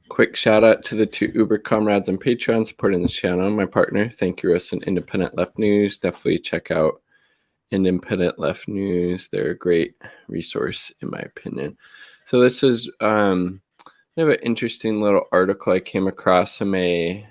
Quick shout out to the two Uber comrades on Patreon supporting this channel. My partner, thank you, Russ, and Independent Left News. Definitely check out Independent Left News. They're a great resource, in my opinion. So this is kind of an interesting little article I came across from or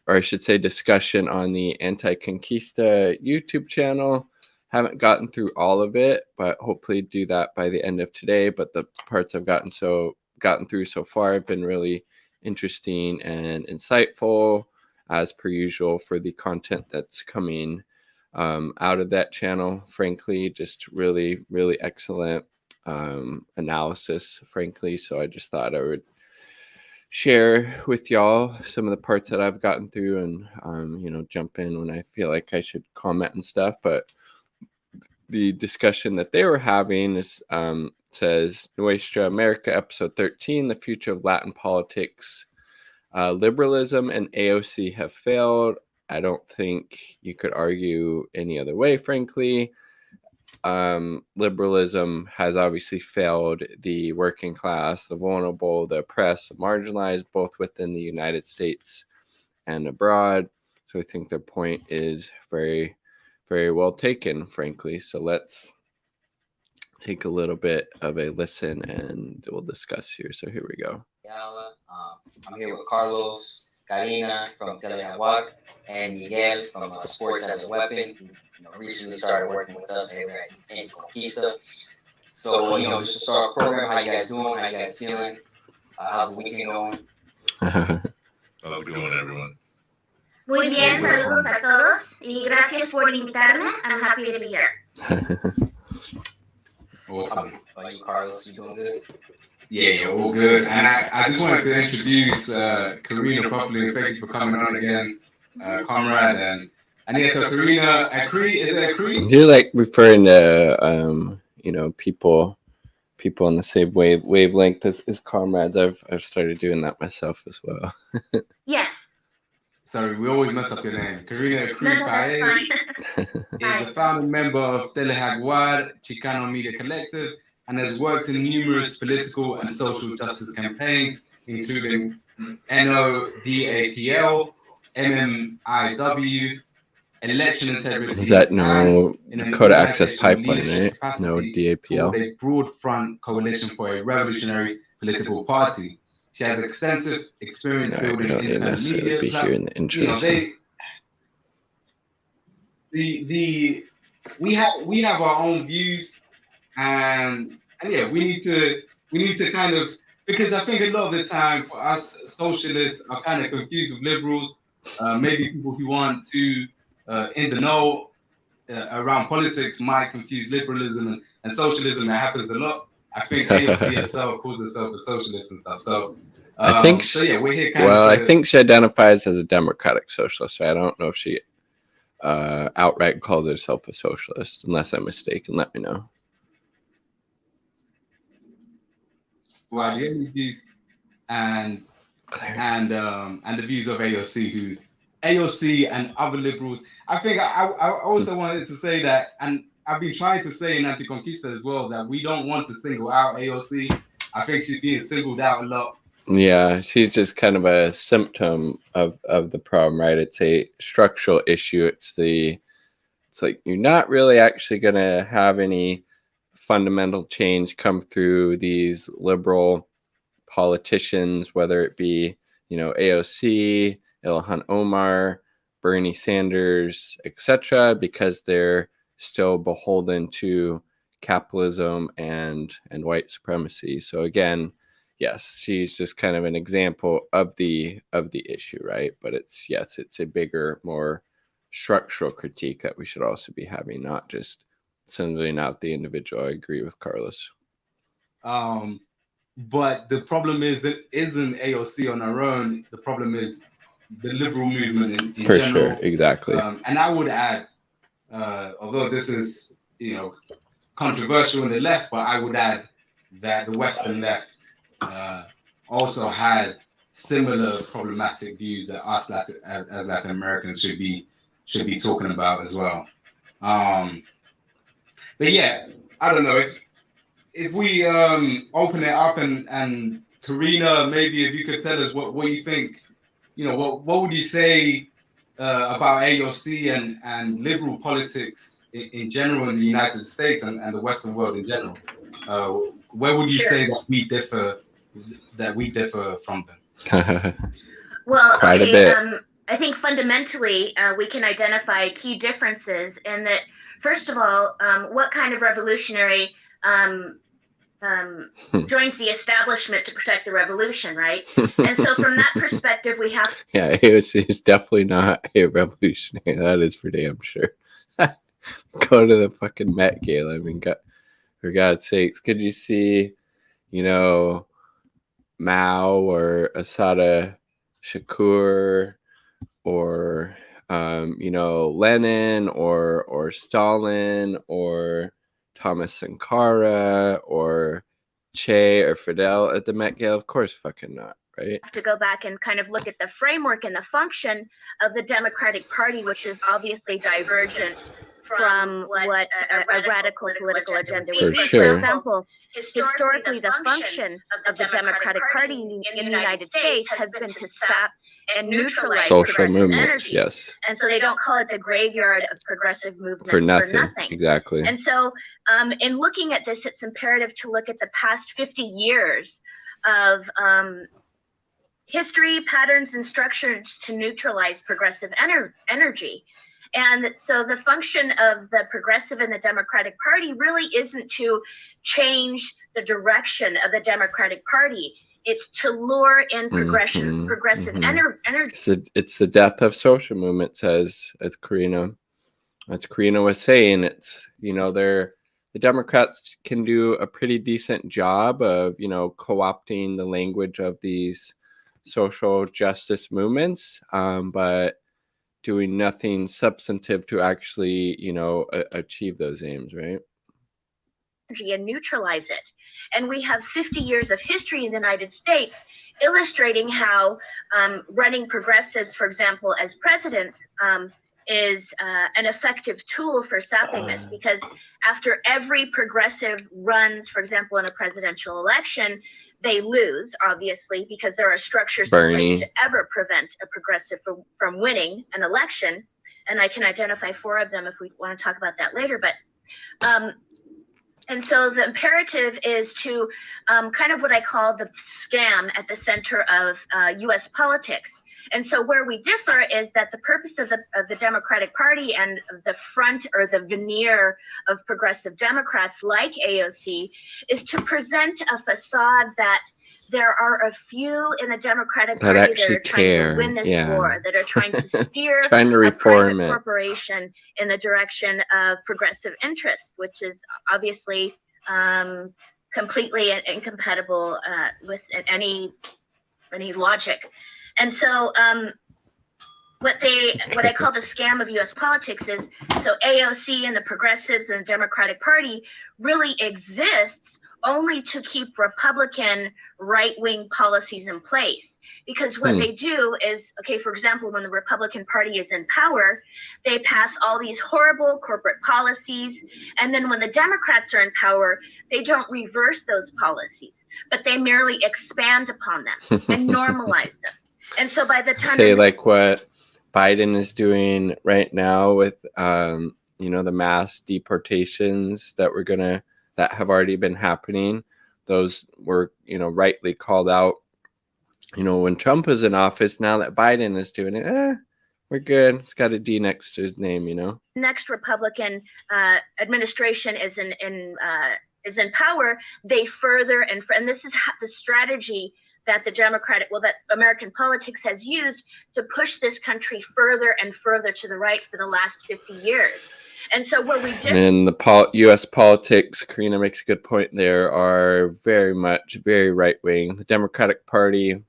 I should say discussion on the Anti-Conquista YouTube channel. Haven't gotten through all of it, but hopefully do that by the end of today. But the parts I've gotten through so far have been really interesting and insightful, as per usual, for the content that's coming out of that channel. Frankly, just really, really excellent analysis, frankly. So I just thought I would share with y'all some of the parts that I've gotten through and, jump in when I feel like I should comment and stuff. But the discussion that they were having is says Nuestra America, episode 13, the future of Latin politics. Liberalism and AOC have failed. I don't think you could argue any other way, frankly. Liberalism has obviously failed the working class, the vulnerable, the oppressed, the marginalized, both within the United States and abroad. So I think their point is very, very well taken, frankly. So let's take a little bit of a listen and we'll discuss here. So here we go. I'm here with Carlos, Karina from Telejaguar, and Miguel from Sports as a Weapon, who recently started working with us here at Anti-Conquista. So, just to start the program, how you guys doing? How you guys feeling? How's the weekend going? How's it going, everyone? Muy bien, saludos a todos y gracias por invitarme. I'm happy to be here. Awesome. How about you, Carlos? You doing good? Yeah, all good. And I just wanted to introduce Karina properly. Thank you for coming on again, comrade. And yeah, so Karina, is it a Cree? You're like referring to people on the same wavelength as comrades. I've started doing that myself as well. Yes. Sorry, we always mess up your name. Karina Cree Paez is a founding member of Telejaguar Chicano Media Collective and has worked in numerous political and social justice campaigns, including NODAPL, MMIW, Election Integrity. Is that no Dakota Access Pipeline, right? No DAPL. A broad front coalition for a revolutionary political party. She has extensive experience building independent media. Be here in the intro. We have our own views, and yeah, we need to kind of, because I think a lot of the time for us socialists are kind of confused with liberals. Maybe people who want to in the know around politics might confuse liberalism and socialism. That happens a lot. I think AOC herself calls herself a socialist and stuff. So I think we're here I think she identifies as a democratic socialist. So I don't know if she outright calls herself a socialist, unless I'm mistaken. Let me know. Well, the views and the views of AOC and other liberals. I think I also wanted to say that, and I've been trying to say in Anti-Conquista as well, that we don't want to single out AOC. I think she's being singled out a lot. Yeah, she's just kind of a symptom of the problem, right? It's a structural issue. It's like you're not really actually going to have any fundamental change come through these liberal politicians, whether it be, AOC, Ilhan Omar, Bernie Sanders, etc., because they're still beholden to capitalism and white supremacy. So again, yes, she's just kind of an example of the issue, right? But it's a bigger, more structural critique that we should also be having, not just singling out the individual. I agree with Carlos. But the problem is that isn't AOC on her own. The problem is the liberal movement in For general. Sure, exactly. And I would add, although this is controversial in the left, but I would add that the Western left also has similar problematic views that us as Latin Americans should be talking about as well. But yeah, I don't know if we open it up and Karina, maybe if you could tell us what you think, what would you say about AOC and liberal politics in general in the United States and the Western world in general? Where would you say that we differ from them? Well, Quite a okay. bit. I think fundamentally we can identify key differences in that. First of all, what kind of revolutionary joins the establishment to protect the revolution, right? And so from that perspective, we have. Yeah, AOC is definitely not a revolutionary. That is for damn sure. Go to the fucking Met Gala. I mean, for God's sakes, could you see, Mao or Asada Shakur or Lenin or Stalin or Thomas Sankara or Che or Fidel at the Met Gala? Of course fucking not, right? To go back and kind of look at the framework and the function of the Democratic Party, which is obviously divergent from what a radical political agenda would be. Sure. For example, historically, the function of the Democratic Party in the United States has been to sap and neutralize social movements, energy. yes. And so they don't call it the graveyard of progressive movements for nothing. Exactly. And so in looking at this, it's imperative to look at the past 50 years of history, patterns, and structures to neutralize progressive energy. And so the function of the Progressive and the Democratic Party really isn't to change the direction of the Democratic Party. It's to lure in progressive energy. It's the death of social movements, as Karina was saying. It's, the Democrats can do a pretty decent job of, co-opting the language of these social justice movements, but doing nothing substantive to actually, achieve those aims, right? And neutralize it. And we have 50 years of history in the United States illustrating how running progressives, for example, as presidents, is an effective tool for sapping this, because after every progressive runs, for example, in a presidential election, they lose, obviously, because there are structures in place to ever prevent a progressive from winning an election. And I can identify 4 of them if we want to talk about that later. But and so the imperative is to kind of what I call the scam at the center of U.S. politics. And so where we differ is that the purpose of the Democratic Party and the front or the veneer of progressive Democrats like AOC is to present a facade that there are a few in the Democratic Party that are trying to win this war, that are trying to steer trying to reform a corporation in the direction of progressive interests, which is obviously completely incompatible with any logic. And so what I call the scam of U.S. politics is, so AOC and the progressives and the Democratic Party really exists only to keep Republican right-wing policies in place. Because what they do is, okay, for example, when the Republican Party is in power, they pass all these horrible corporate policies. And then when the Democrats are in power, they don't reverse those policies, but they merely expand upon them and normalize them. And so by the time like what Biden is doing right now with, the mass deportations that have already been happening, those were, rightly called out, when Trump was in office. Now that Biden is doing it, we're good. It's got a D next to his name, Next Republican administration is in power, they further and this is the strategy that that American politics has used to push this country further and further to the right for the last 50 years. And so where we did, and the U.S. politics, Karina makes a good point there, are very right-wing. The Democratic Party,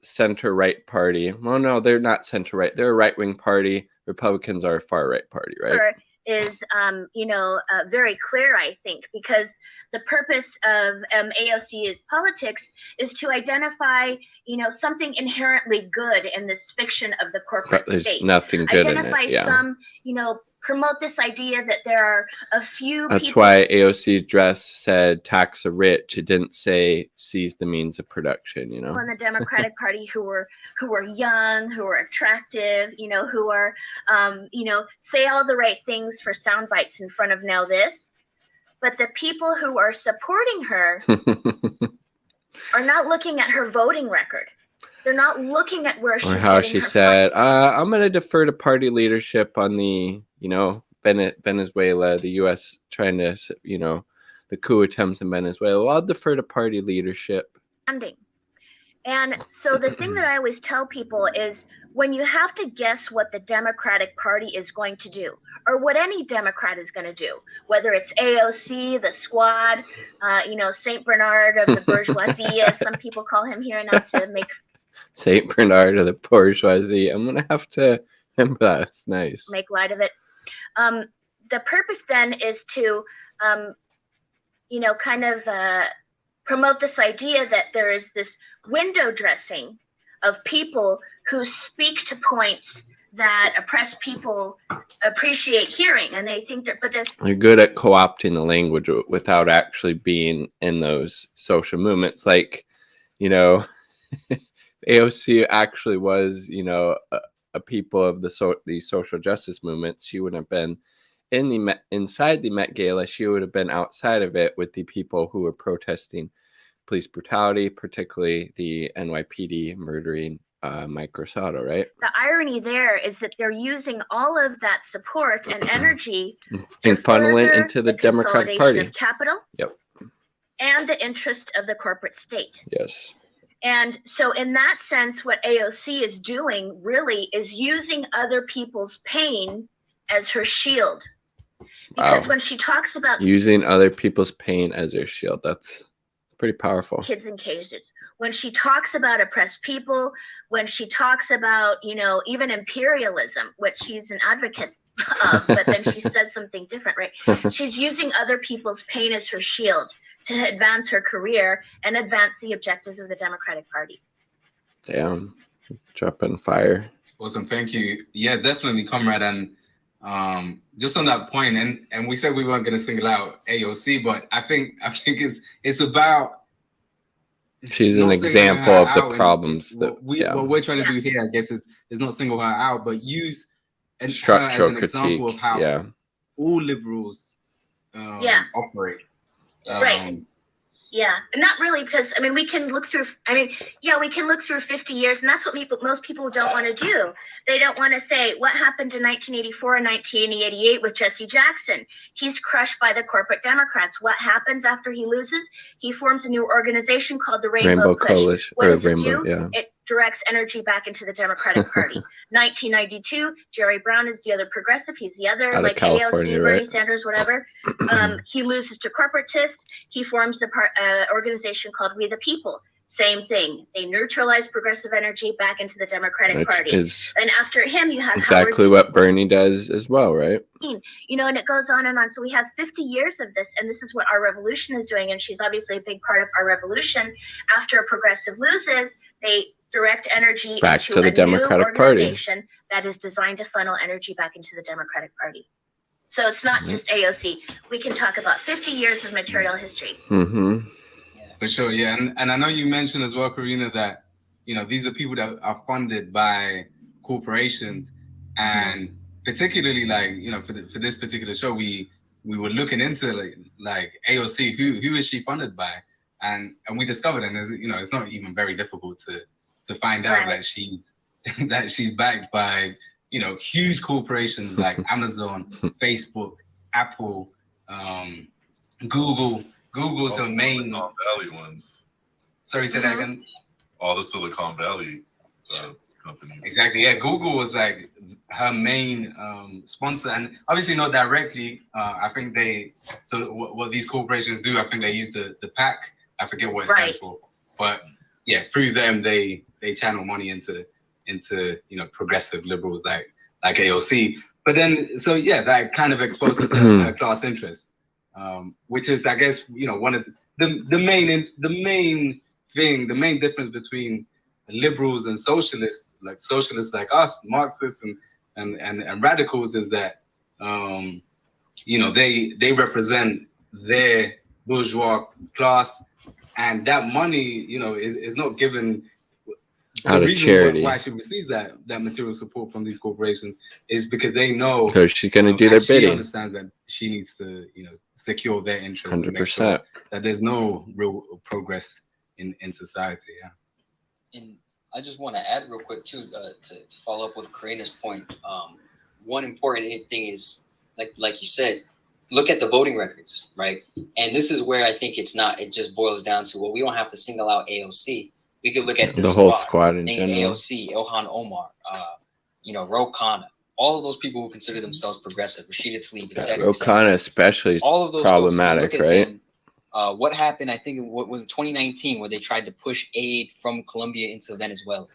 center-right party. Well, no, they're not center-right. They're a right-wing party. Republicans are a far-right party, right? Is very clear, I think, because the purpose of AOC's politics is to identify, something inherently good in this fiction of the corporate but there's state. Nothing good identify in it. Yeah. Some, promote this idea that there are a few That's people. why AOC's dress said tax the rich. It didn't say seize the means of production, you know. In the Democratic Party who were young, who were attractive, you know, who are you know, say all the right things for sound bites in front of now this. But the people who are supporting her are not looking at her voting record. They're not looking at where she's or how getting she her said, funding. I'm going to defer to party leadership on the, you know, Venezuela, the U.S. trying to, you know, the coup attempts in Venezuela. Well, I'll defer to party leadership. And so the thing that I always tell people is when you have to guess what the Democratic Party is going to do, or what any Democrat is going to do, whether it's AOC, the squad, you know, Saint Bernard of the bourgeoisie, as some people call him here, not to make Saint Bernard of the bourgeoisie. I'm going to have to remember that. It's nice. Make light of it. The purpose then is to, you know, kind of promote this idea that there is this window dressing of people who speak to points that oppressed people appreciate hearing, and they think that, but they're good at co-opting the language without actually being in those social movements. Like, you know, AOC actually was, you know, a people of the social justice movement. She would have been inside the Met Gala. She would have been outside of it with the people who were protesting police brutality, particularly the NYPD murdering Mike Rosado, right? The irony there is that they're using all of that support and energy and funnel it into the Democratic Party. Of capital. Yep. And the interest of the corporate state. Yes. And so in that sense, what AOC is doing really is using other people's pain as her shield. Because when she talks about using other people's pain as her shield, that's pretty powerful. Kids in cages. When she talks about oppressed people, when she talks about, you know, even imperialism, which she's an advocate of, but then she says something different, right? She's using other people's pain as her shield to advance her career and advance the objectives of the Democratic Party. Damn, dropping fire. Awesome, thank you. Yeah, definitely, comrade. And just on that point, and we said we weren't going to single out AOC, but I think it's about. She's an example of the problems that what we're trying to do here, I guess, is not single her out, but use and structural as an critique. Example of how all liberals operate. Right. Yeah, and not really, because I mean, we can look through 50 years, and that's what most people don't want to do. They don't want to say what happened in 1984 and 1988 with Jesse Jackson. He's crushed by the corporate Democrats. What happens after he loses? He forms a new organization called the Rainbow Coalition. What does it do? It directs energy back into the Democratic Party. 1992, Jerry Brown is the other progressive. He's the other, out like AOC, Bernie right? Sanders, whatever. He loses to corporatists. He forms the organization called We the People. Same thing. They neutralize progressive energy back into the Democratic Party. And after him, you have exactly what Bernie does as well, right? You know, and it goes on and on. So we have 50 years of this, and this is what our revolution is doing. And she's obviously a big part of our revolution. After a progressive loses, they direct energy back into to the Democratic Party that is designed to funnel energy back into the Democratic Party. So it's not just AOC. We can talk about 50 years of material history. Mm-hmm. For sure, yeah. And I know you mentioned as well, Karina, that, you know, these are people that are funded by corporations. And particularly, like, you know, for this particular show, we were looking into like AOC, who is she funded by? And we discovered, and you know, it's not even very difficult to find out that she's backed by, you know, huge corporations like Amazon, Facebook, Apple, Google. Google's her main. Silicon Valley ones. Sorry, say that again. All the Silicon Valley companies. Exactly. Yeah, Google was like her main sponsor, and obviously not directly. I think what these corporations do, I think they use the PAC. I forget what it stands for, but yeah, through them they channel money into you know, progressive liberals like AOC. But then that kind of exposes her class interest. Which is, I guess, you know, one of the main difference between liberals and socialists like us, Marxists and radicals, is that You know, they represent their bourgeois class, and that money, you know, is not given. Out The of reason charity. why she receives that material support from these corporations is because they know, So she's going to do their and she bidding. understands that she needs to, you know, secure their interests and make sure 100%. that there's no real progress in society. Yeah. And I just want to add real quick too, to follow up with Karina's point. One important thing is, like you said, look at the voting records, right? And this is where I think it just boils down to, well, we don't have to single out AOC. We could look at The whole squad in general. AOC, Ilhan Omar, you know, Ro Khanna, all of those people who consider themselves progressive, Rashida Tlaib, etc. Ro Khanna especially is all of those problematic, folks, right? Them, what happened, I think, what was 2019, where they tried to push aid from Colombia into Venezuela,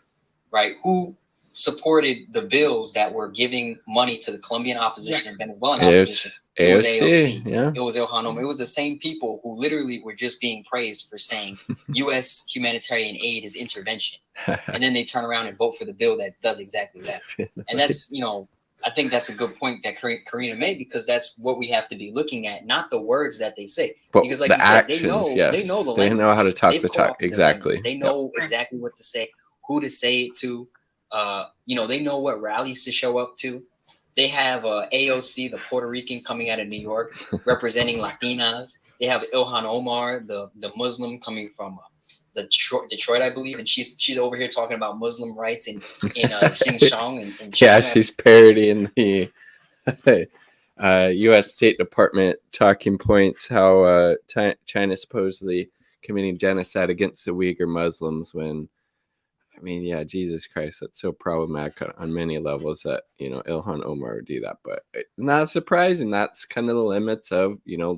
right? Who supported the bills that were giving money to the Colombian opposition and Venezuelan opposition? It was AOC. Yeah. It was Ilhan Omar. It was the same people who literally were just being praised for saying U.S. humanitarian aid is intervention. And then they turn around and vote for the bill that does exactly that. And that's, you know, I think that's a good point that Karina made, because that's what we have to be looking at, not the words that they say. But because like the you said, actions, they know the language. They know how to talk They've the talk. co-opted Exactly. They know exactly what to say, who to say it to. You know, they know what rallies to show up to. They have AOC, the Puerto Rican coming out of New York, representing Latinas. They have Ilhan Omar, the Muslim coming from Detroit, I believe, and she's over here talking about Muslim rights in Xinjiang and China. Yeah, she's parodying the U.S. State Department talking points, how China supposedly committing genocide against the Uyghur Muslims, when, I mean, yeah, Jesus Christ, that's so problematic on many levels that, you know, Ilhan Omar would do that. But it's not surprising. That's kind of the limits of, you know,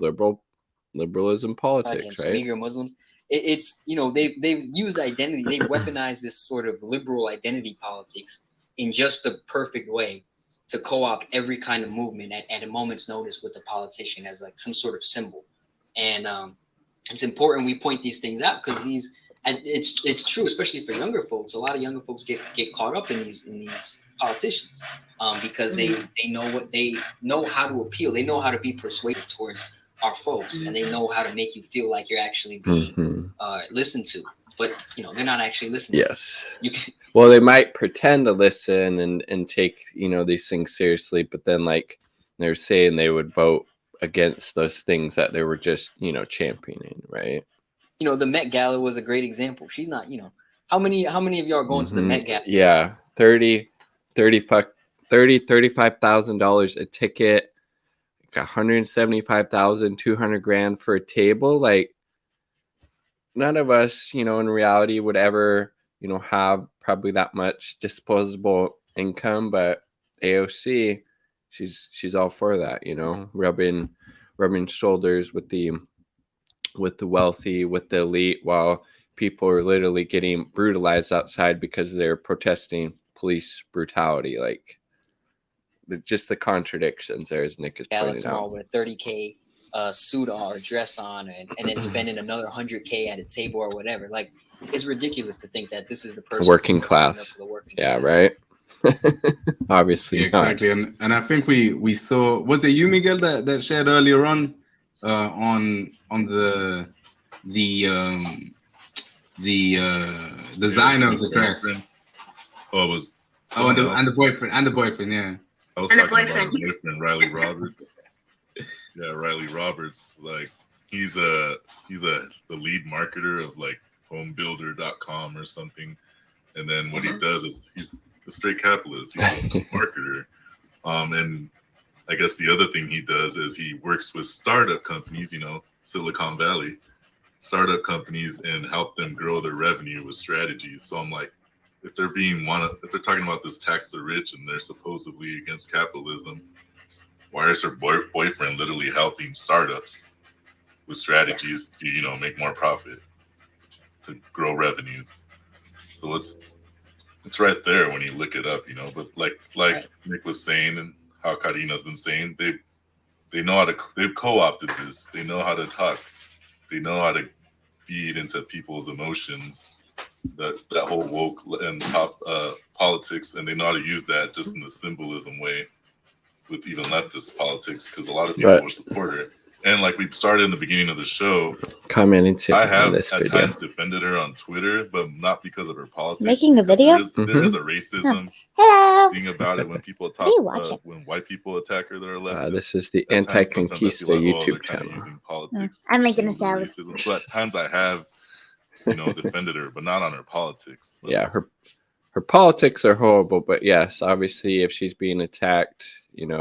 liberalism politics, against right? Uyghur Muslims. It's, you know, they've used identity. They've weaponized this sort of liberal identity politics in just the perfect way to co-opt every kind of movement at a moment's notice with the politician as like some sort of symbol. And it's important we point these things out, because and it's true, especially for younger folks. A lot of younger folks get caught up in these politicians because they know how to appeal. They know how to be persuasive towards our folks, and they know how to make you feel like you're actually being listened to. But, you know, they're not actually listening. Yes. Well, they might pretend to listen and take, you know, these things seriously, but then, like they're saying, they would vote against those things that they were just, you know, championing, right? You know, the Met Gala was a great example. She's not, you know, how many of y'all are going to the Met Gala? Yeah, $35,000 a ticket, like $175,000, $200,000 for a table. Like, none of us, you know, in reality would ever, you know, have probably that much disposable income, but AOC, she's all for that, you know, rubbing shoulders with the wealthy, with the elite, while people are literally getting brutalized outside because they're protesting police brutality. Like, just the contradictions there, as Nick is pointing out. With a $30K suit or dress on, and then spending another $100K at a table or whatever. Like, it's ridiculous to think that this is the person working class. Yeah, right. Obviously, yeah, exactly. And I think we saw, was it you, Miguel, that shared earlier on the designer of the dress. Oh, it was. And the boyfriend, yeah. I was talking about the boyfriend, Riley Roberts. Yeah, Riley Roberts. Like, he's the lead marketer of like homebuilder.com or something. And then what he does is he's a straight capitalist. He's a marketer. And I guess the other thing he does is he works with startup companies, you know, Silicon Valley, startup companies, and help them grow their revenue with strategies. So I'm like, if they're talking about this tax the rich and they're supposedly against capitalism, why is her boyfriend literally helping startups with strategies to, you know, make more profit, to grow revenues? So it's right there when you look it up, you know. But like Nick was saying, and how Karina's been saying, they know how to, they've co-opted this. They know how to talk. They know how to feed into people's emotions. That whole woke and top politics, and they know how to use that just in a symbolism way with even leftist politics because a lot of people will support her. And like we started in the beginning of the show, commenting I on have this at video. times defended her on Twitter, but not because of her politics. Making a video? There is a racism Hello. thing about it when people talk, when white people attack her that are leftist. This is the At times, Anti-Conquista sometimes I feel like, YouTube they're kinda channel. using politics I'm to making a shield the salad. racism. So at times I have, defended her, but not on her politics. But Yeah, her politics are horrible, but yes, obviously, if she's being attacked, in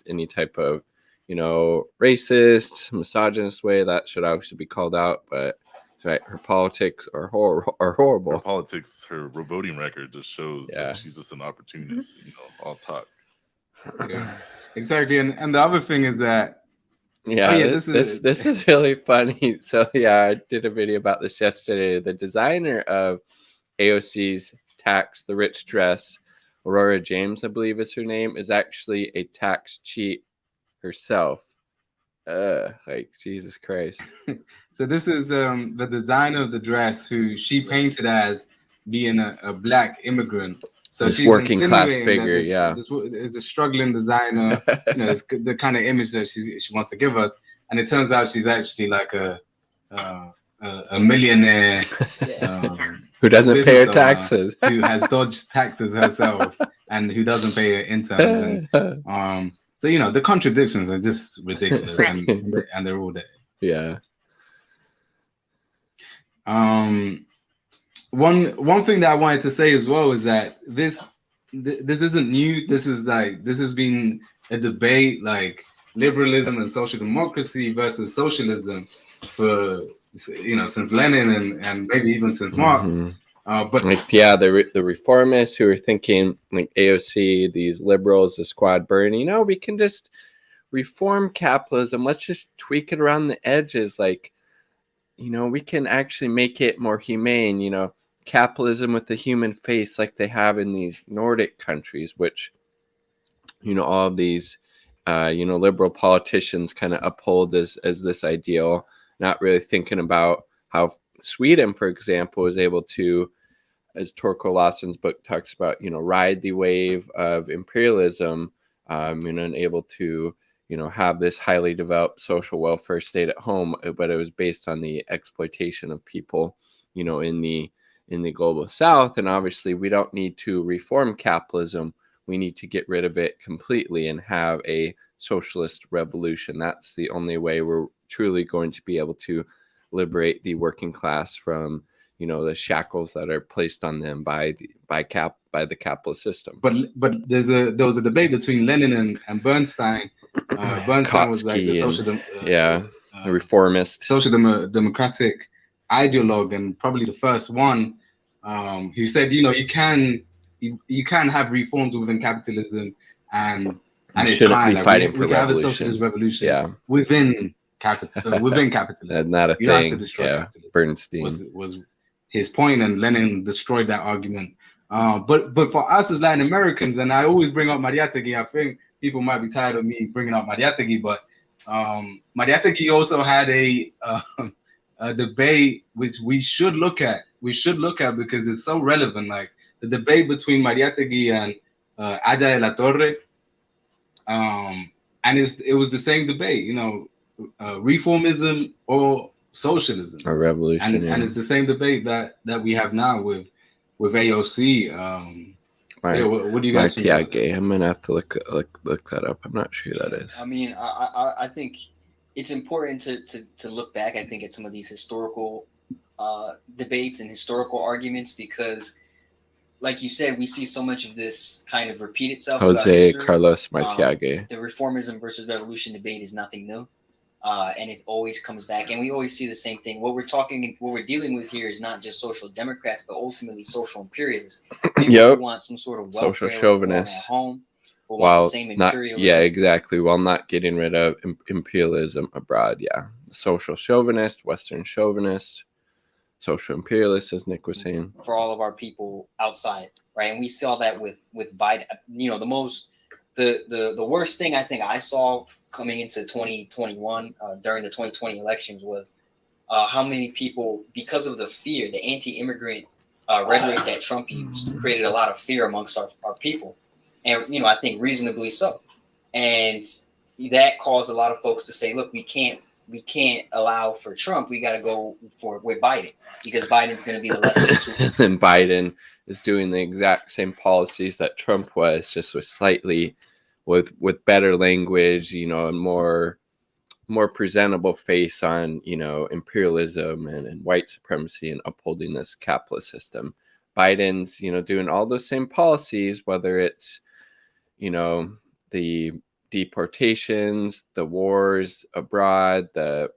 any type of, racist, misogynist way, that should obviously be called out. But right, her politics are horrible. Her politics, her voting record just shows Yeah. that she's just an opportunist. All talk. Yeah, exactly. And the other thing is that This is really funny. So I did a video about this yesterday. The designer of AOC's Tax the Rich dress, Aurora James, I believe is her name, is actually a tax cheat herself. Jesus Christ. So this is the designer of the dress, who she painted as being a black immigrant. So This she's working class insinuating that figure, this is a struggling designer. It's the kind of image that she wants to give us, and it turns out she's actually like a millionaire who doesn't pay her business owner taxes, who has dodged taxes herself, and who doesn't pay her interns. And so the contradictions are just ridiculous, and they're all there. Yeah. One thing that I wanted to say as well is that this isn't new. This has been a debate, like liberalism and social democracy versus socialism, for since Lenin and maybe even since Marx. But the reformists who are thinking like AOC, these liberals, the squad burn, we can just reform capitalism. Let's just tweak it around the edges. Like, we can actually make it more humane, capitalism with the human face like they have in these Nordic countries, which, all of these, liberal politicians kind of uphold as this ideal, not really thinking about how Sweden, for example, is able to, as Torkel Lassen's book talks about, ride the wave of imperialism, and able to, have this highly developed social welfare state at home, but it was based on the exploitation of people, in the global South. And obviously, we don't need to reform capitalism. We need to get rid of it completely and have a socialist revolution. That's the only way we're truly going to be able to liberate the working class from the shackles that are placed on them by the capitalist system. But there was a debate between Lenin and Bernstein. Bernstein was like the social the reformist, social democratic ideologue, and probably the first one who said you can have reforms within capitalism, and it's fine. We can have a socialist revolution within capitalism. Not a you thing. Don't have to destroy capitalism. Bernstein was his point, and Lenin destroyed that argument. But for us as Latin Americans, and I always bring up Mariátegui, I think people might be tired of me bringing up Mariátegui, but Mariátegui also had a debate which we should look at. We should look at because it's so relevant. Like the debate between Mariátegui and Aya de la Torre, and it was the same debate. Reformism or socialism or revolution, and it's the same debate that we have now with AOC. What do you guys think? I'm gonna have to look that up. I'm not sure who that is. I mean, I think it's important to look back, I think, at some of these historical debates and historical arguments, because like you said, we see so much of this kind of repeat itself. Jose Carlos Mariátegui. The reformism versus revolution debate is nothing new. And it always comes back, and we always see the same thing. What we're dealing with here is not just social democrats, but ultimately social imperialists. People who want some sort of welfare, social chauvinists at home, but while the same not, imperialism. exactly, while not getting rid of imperialism abroad. Social chauvinist, Western chauvinist, social imperialist, as Nick was saying, for all of our people outside, right? And we saw that with Biden. The worst thing I think I saw coming into 2021 during the 2020 elections was how many people, because of the fear, the anti-immigrant rhetoric that Trump used, created a lot of fear amongst our people. And, I think reasonably so. And that caused a lot of folks to say, look, we can't allow for Trump. We got to go with Biden, because Biden's going to be the lesser of two. And then Biden is doing the exact same policies that Trump was, just with slightly with better language, you know, and more presentable face on, you know, imperialism and white supremacy and upholding this capitalist system. Biden's, you know, doing all those same policies, whether it's, you know, the deportations, the wars abroad,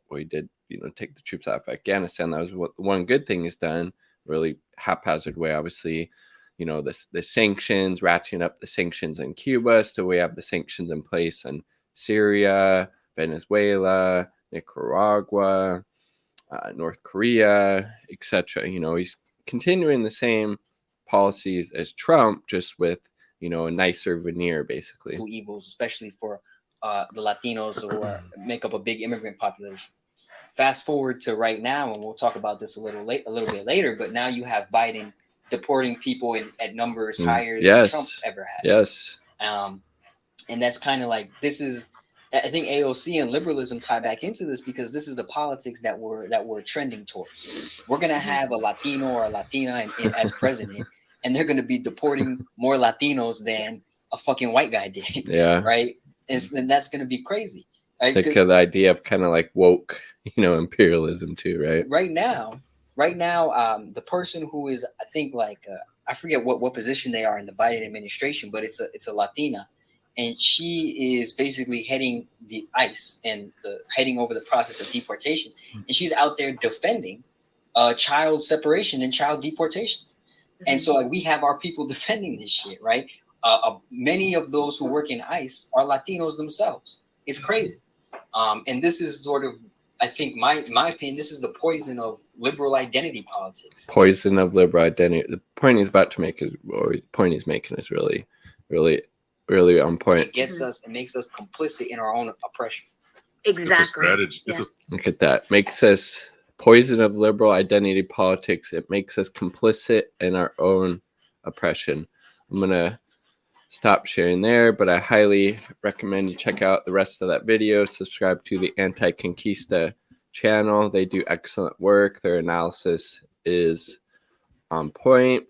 we did, you know, take the troops out of Afghanistan. That was what one good thing is done, really haphazard way, obviously. You know, the sanctions, ratcheting up the sanctions in Cuba, so we have the sanctions in place in Syria, Venezuela, Nicaragua, North Korea, etc. You know, he's continuing the same policies as Trump, just with, you know, a nicer veneer, basically. Two evils, especially for the Latinos who make up a big immigrant population. Fast forward to right now, and we'll talk about this a little bit later. But now you have Biden deporting people at numbers higher than Trump ever has. Yes. And that's kind of like, this is, I think AOC and liberalism tie back into this, because this is the politics that we're trending towards. We're gonna have a Latino or a Latina as president, and they're gonna be deporting more Latinos than a fucking white guy did. Yeah. Right. And that's gonna be crazy. Right? Like the idea of kind of like woke, you know, imperialism too, right? Right now, the person who is, I think, like I forget what position they are in the Biden administration, but it's a Latina, and she is basically heading the ICE and heading over the process of deportations, and she's out there defending child separation and child deportations. And so, like, we have our people defending this shit, right? Many of those who work in ICE are Latinos themselves. It's crazy, and this is sort of, I think, my opinion, this is the poison of liberal identity politics. Poison of liberal identity. The point he's about to make is, or the point he's making is really, really, really on point. It makes us complicit in our own oppression. Exactly. It's a strategy. Yeah. Look at that. Makes us poison of liberal identity politics. It makes us complicit in our own oppression. I'm going to stop sharing there, but I highly recommend you check out the rest of that video. Subscribe to the Anti-Conquista channel. They do excellent work. Their analysis is on point.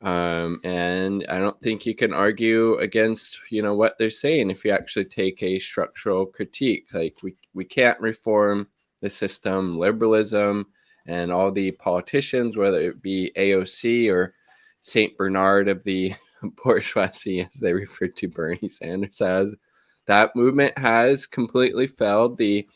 And I don't think you can argue against, you know, what they're saying if you actually take a structural critique. Like, we can't reform the system. Liberalism and all the politicians, whether it be AOC or Saint Bernard of the bourgeoisie, as they refer to Bernie Sanders as, that movement has completely failed the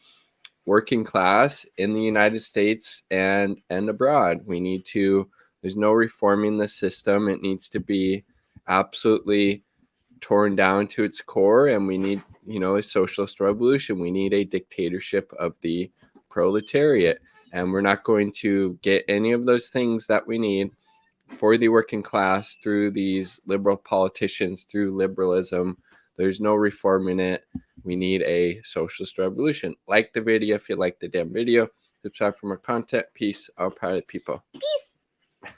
working class in the United States and abroad. There's no reforming the system. It needs to be absolutely torn down to its core, and we need, you know, a socialist revolution. We need a dictatorship of the proletariat, and we're not going to get any of those things that we need for the working class through these liberal politicians, through liberalism. There's no reforming it. We need a socialist revolution. Like the video if you like the damn video. Subscribe for more content. Peace. All proud people. Peace.